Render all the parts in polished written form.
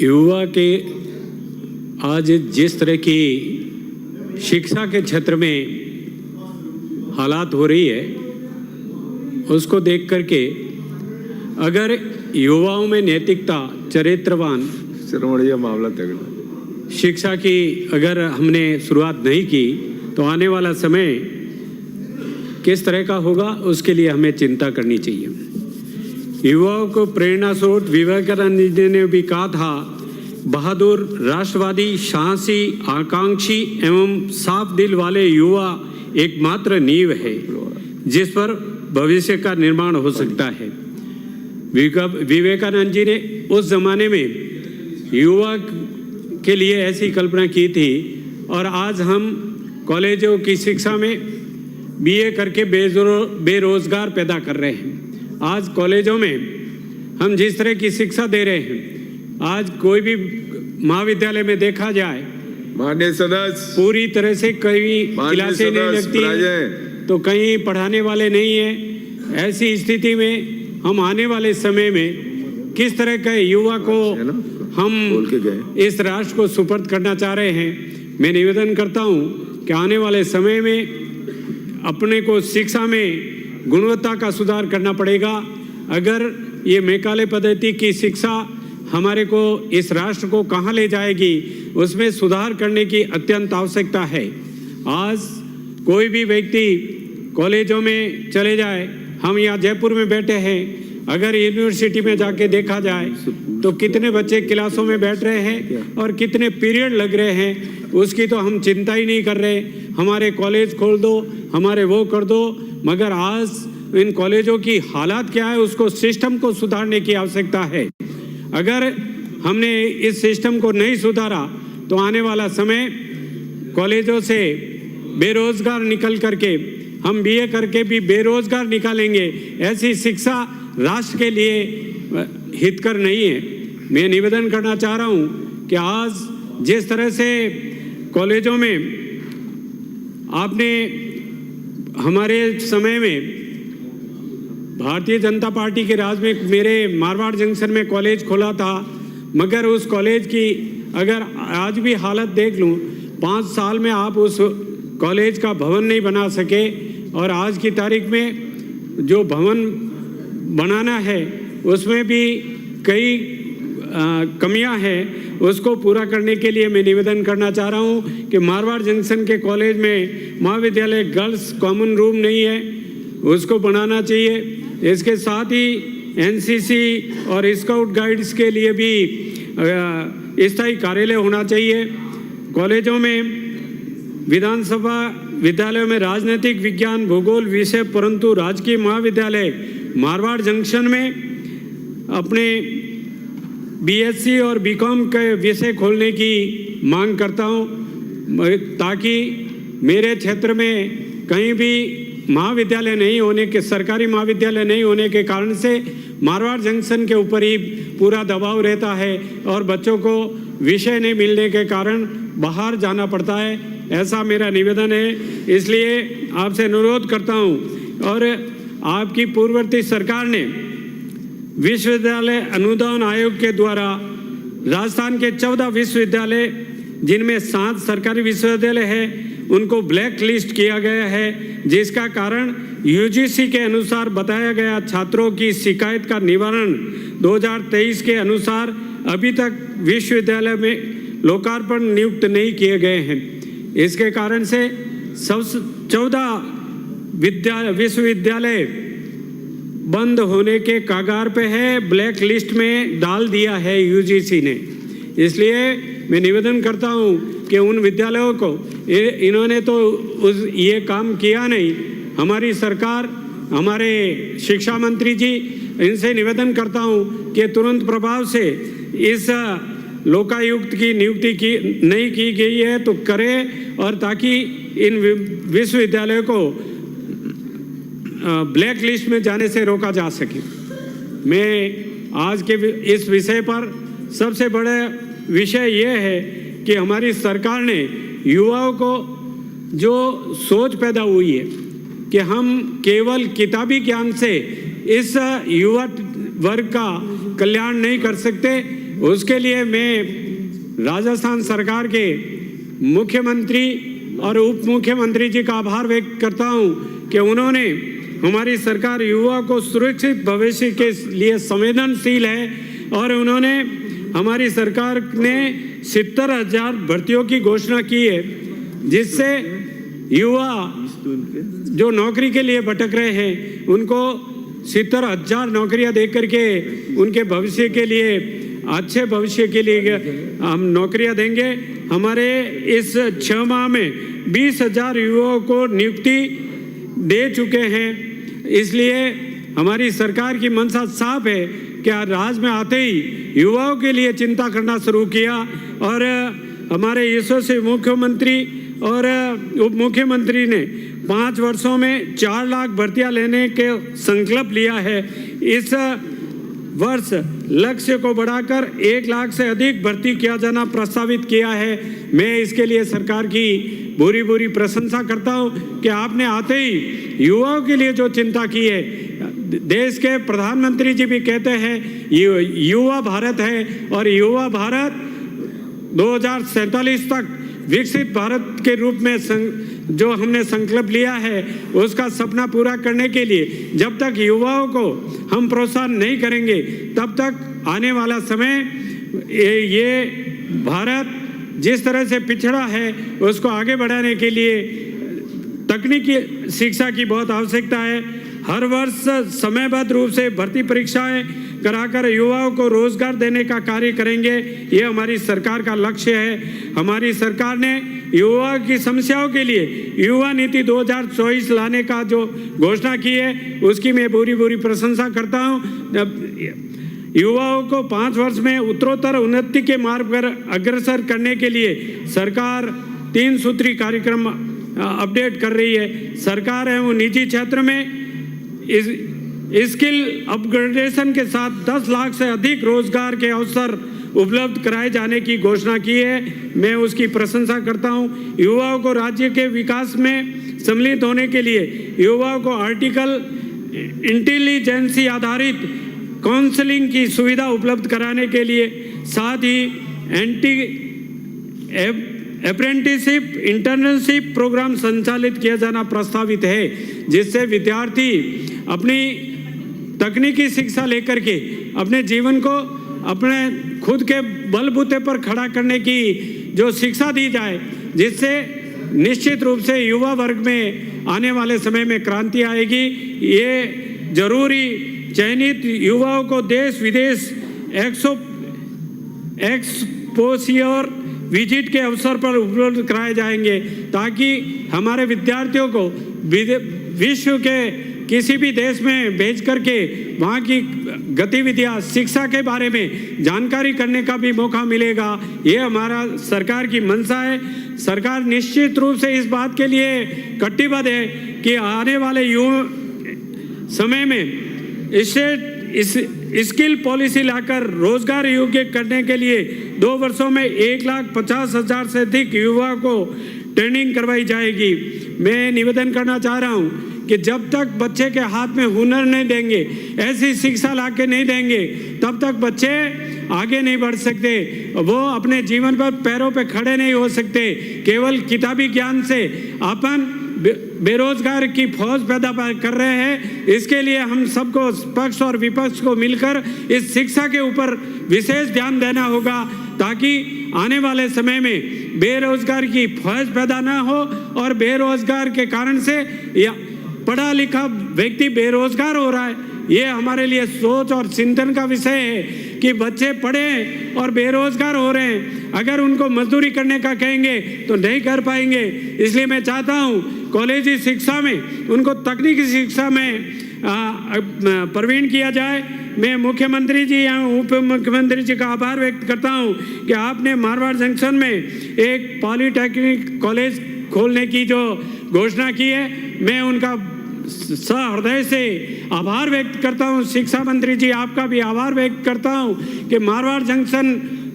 युवा के आज जिस तरह की शिक्षा के क्षेत्र में हालात हो रही है, उसको देख करके अगर युवाओं में नैतिकता, चरित्रवान मामला तगड़ा शिक्षा की अगर हमने शुरुआत नहीं की तो आने वाला समय किस तरह का होगा, उसके लिए हमें चिंता करनी चाहिए। युवाओं को प्रेरणा स्रोत विवेकानंद जी ने भी कहा था, बहादुर, राष्ट्रवादी, साहसी, आकांक्षी एवं साफ दिल वाले युवा एकमात्र नींव है जिस पर भविष्य का निर्माण हो सकता है। विवेकानंद जी ने उस जमाने में युवा के लिए ऐसी कल्पना की थी और आज हम कॉलेजों की शिक्षा में बीए करके बेरोजगार पैदा कर रहे हैं। आज कॉलेजों में हम जिस तरह की शिक्षा दे रहे हैं, आज कोई भी महाविद्यालय में देखा जाए, माननीय सदस्य, पूरी तरह से कहीं क्लासें नहीं लगती तो कहीं पढ़ाने वाले नहीं है। ऐसी स्थिति में हम आने वाले समय में किस तरह के युवा को हम इस राष्ट्र को सुपर्द करना चाह रहे हैं। मैं निवेदन करता हूं कि आने वाले समय में अपने को शिक्षा में गुणवत्ता का सुधार करना पड़ेगा। अगर ये मैकाले पद्धति की शिक्षा हमारे को इस राष्ट्र को कहाँ ले जाएगी, उसमें सुधार करने की अत्यंत आवश्यकता है। आज कोई भी व्यक्ति कॉलेजों में चले जाए, हम यहाँ जयपुर में बैठे हैं, अगर यूनिवर्सिटी में जाके देखा जाए तो कितने बच्चे क्लासों में बैठ रहे हैं और कितने पीरियड लग रहे हैं, उसकी तो हम चिंता ही नहीं कर रहे। हमारे कॉलेज खोल दो, हमारे वो कर दो, मगर आज इन कॉलेजों की हालात क्या है, उसको सिस्टम को सुधारने की आवश्यकता है। अगर हमने इस सिस्टम को नहीं सुधारा तो आने वाला समय कॉलेजों से बेरोजगार निकल करके हम बीए करके भी बेरोजगार निकालेंगे। ऐसी शिक्षा राष्ट्र के लिए हितकर नहीं है। मैं निवेदन करना चाह रहा हूँ कि आज जिस तरह से कॉलेजों में आपने हमारे समय में भारतीय जनता पार्टी के राज में मेरे मारवाड़ जंक्शन में कॉलेज खोला था, मगर उस कॉलेज की अगर आज भी हालत देख लूँ, 5 साल में आप उस कॉलेज का भवन नहीं बना सके और आज की तारीख में जो भवन बनाना है उसमें भी कई कमियां हैं। उसको पूरा करने के लिए मैं निवेदन करना चाह रहा हूं कि मारवाड़ जंक्शन के कॉलेज में महाविद्यालय गर्ल्स कॉमन रूम नहीं है, उसको बनाना चाहिए। इसके साथ ही एनसीसी और स्काउट गाइड्स के लिए भी स्थायी कार्यालय होना चाहिए। कॉलेजों में विधानसभा विद्यालयों में राजनीतिक विज्ञान, भूगोल विषय, परंतु राजकीय महाविद्यालय मारवाड़ जंक्शन में अपने बीएससी और बीकॉम के विषय खोलने की मांग करता हूं, ताकि मेरे क्षेत्र में कहीं भी महाविद्यालय नहीं होने के, सरकारी महाविद्यालय नहीं होने के कारण से मारवाड़ जंक्शन के ऊपर ही पूरा दबाव रहता है और बच्चों को विषय नहीं मिलने के कारण बाहर जाना पड़ता है। ऐसा मेरा निवेदन है। इसलिए आपसे अनुरोध करता हूं। और आपकी पूर्ववर्ती सरकार ने विश्वविद्यालय अनुदान आयोग के द्वारा राजस्थान के 14 विश्वविद्यालय, जिनमें 7 सरकारी विश्वविद्यालय है, उनको ब्लैक लिस्ट किया गया है, जिसका कारण यूजीसी के अनुसार बताया गया छात्रों की शिकायत का निवारण 2023 के अनुसार अभी तक विश्वविद्यालय में लोकार्पण नियुक्त नहीं किए गए हैं। इसके कारण से 14 विश्वविद्यालय बंद होने के कगार पे है, ब्लैक लिस्ट में डाल दिया है यूजीसी ने। इसलिए मैं निवेदन करता हूं कि उन विद्यालयों को, इन्होंने तो ये काम किया नहीं, हमारी सरकार, हमारे शिक्षा मंत्री जी, इनसे निवेदन करता हूं कि तुरंत प्रभाव से इस लोकायुक्त की नियुक्ति नहीं की गई है तो करें, और ताकि इन विश्वविद्यालयों को ब्लैक लिस्ट में जाने से रोका जा सके। मैं आज के इस विषय पर सबसे बड़ा विषय यह है कि हमारी सरकार ने युवाओं को जो सोच पैदा हुई है कि हम केवल किताबी ज्ञान से इस युवा वर्ग का कल्याण नहीं कर सकते, उसके लिए मैं राजस्थान सरकार के मुख्यमंत्री और उप मुख्यमंत्री जी का आभार व्यक्त करता हूं कि उन्होंने हमारी सरकार युवा को सुरक्षित भविष्य के लिए संवेदनशील है और उन्होंने हमारी सरकार ने 70,000 भर्तियों की घोषणा की है, जिससे युवा जो नौकरी के लिए भटक रहे हैं उनको 70,000 नौकरियां दे करके उनके भविष्य के लिए, अच्छे भविष्य के लिए हम नौकरियां देंगे। हमारे इस 6 माह में 20,000 युवाओं को नियुक्ति दे चुके हैं। इसलिए हमारी सरकार की मंशा साफ है कि राज में आते ही युवाओं के लिए चिंता करना शुरू किया और हमारे यशस्वी मुख्यमंत्री और उप मुख्यमंत्री ने 5 वर्षों में 4 लाख भर्तियां लेने के संकल्प लिया है। इस वर्ष लक्ष्य को बढ़ाकर 1 लाख से अधिक भर्ती किया जाना प्रस्तावित किया है। मैं इसके लिए सरकार की भूरी प्रशंसा करता हूं कि आपने आते ही युवाओं के लिए जो चिंता की है। देश के प्रधानमंत्री जी भी कहते हैं युवा भारत है और युवा भारत 2047 तक विकसित भारत के रूप में जो हमने संकल्प लिया है उसका सपना पूरा करने के लिए जब तक युवाओं को हम प्रोत्साहन नहीं करेंगे तब तक आने वाला समय ये भारत जिस तरह से पिछड़ा है उसको आगे बढ़ाने के लिए तकनीकी शिक्षा की बहुत आवश्यकता है। हर वर्ष समयबद्ध रूप से भर्ती परीक्षाएं कराकर युवाओं को रोजगार देने का कार्य करेंगे। ये हमारी सरकार का लक्ष्य है। हमारी सरकार ने युवा की समस्याओं के लिए युवा नीति 2024 लाने का जो घोषणा की है उसकी मैं पूरी प्रशंसा करता हूँ। युवाओं को 5 वर्ष में उत्तरोत्तर उन्नति के मार्ग पर अग्रसर करने के लिए सरकार 3 सूत्री कार्यक्रम अपडेट कर रही है। सरकार है वो निजी क्षेत्र में स्किल अपग्रेडेशन के साथ 10 लाख से अधिक रोजगार के अवसर उपलब्ध कराए जाने की घोषणा की है। मैं उसकी प्रशंसा करता हूं। युवाओं को राज्य के विकास में सम्मिलित होने के लिए युवाओं को आर्टिकल इंटेलिजेंसी आधारित काउंसलिंग की सुविधा उपलब्ध कराने के लिए साथ ही अप्रेंटिसशिप इंटर्नशिप प्रोग्राम संचालित किया जाना प्रस्तावित है, जिससे विद्यार्थी अपनी तकनीकी शिक्षा लेकर के अपने जीवन को अपने खुद के बलबूते पर खड़ा करने की जो शिक्षा दी जाए, जिससे निश्चित रूप से युवा वर्ग में आने वाले समय में क्रांति आएगी। ये जरूरी चयनित युवाओं को देश विदेश एक्सपोजियर विजिट के अवसर पर उपलब्ध कराए जाएंगे ताकि हमारे विद्यार्थियों को विश्व के किसी भी देश में भेज करके वहाँ की गतिविधियाँ शिक्षा के बारे में जानकारी करने का भी मौका मिलेगा। ये हमारा सरकार की मंशा है। सरकार निश्चित रूप से इस बात के लिए कटिबद्ध है कि आने वाले युवा समय में स्किल पॉलिसी लाकर रोजगार योग्य करने के लिए 2 वर्षों में 1,50,000 से अधिक युवाओं को ट्रेनिंग करवाई जाएगी। मैं निवेदन करना चाह रहा हूं कि जब तक बच्चे के हाथ में हुनर नहीं देंगे, ऐसी शिक्षा लाके नहीं देंगे, तब तक बच्चे आगे नहीं बढ़ सकते। वो अपने जीवन पर पैरों पे खड़े नहीं हो सकते। केवल किताबी ज्ञान से अपन बेरोजगार की फौज पैदा कर रहे हैं। इसके लिए हम सबको पक्ष और विपक्ष को मिलकर इस शिक्षा के ऊपर विशेष ध्यान देना होगा ताकि आने वाले समय में बेरोजगार की फौज पैदा ना हो और बेरोजगार के कारण से या पढ़ा लिखा व्यक्ति बेरोजगार हो रहा है। ये हमारे लिए सोच और चिंतन का विषय है कि बच्चे पढ़े और बेरोजगार हो रहे हैं। अगर उनको मजदूरी करने का कहेंगे तो नहीं कर पाएंगे। इसलिए मैं चाहता हूँ कॉलेजी शिक्षा में उनको तकनीकी शिक्षा में प्रवीण किया जाए। मैं मुख्यमंत्री जी या उप मुख्यमंत्री जी का आभार व्यक्त करता हूँ कि आपने मारवाड़ जंक्शन में एक पॉलिटेक्निक कॉलेज खोलने की जो घोषणा की है, मैं उनका सहृदय से आभार व्यक्त करता हूं। शिक्षा मंत्री जी आपका भी आभार व्यक्त करता हूं कि मारवाड़ जंक्शन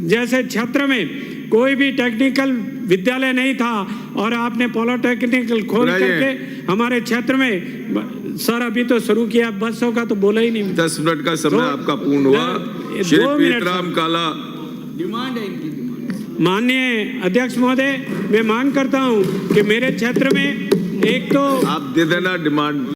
जैसे क्षेत्र में कोई भी टेक्निकल विद्यालय नहीं था और आपने पॉलिटेक्निकल खोल करके हमारे क्षेत्र में सर अभी तो शुरू किया, बसों का तो बोला ही नहीं। 10 मिनट का समय तो- आपका पूर्ण हुआ। श्री 2 मिनट पीतराम काला। माननीय अध्यक्ष महोदय, मैं मांग करता हूं कि मेरे क्षेत्र में एक तो आप दे देना डिमांड।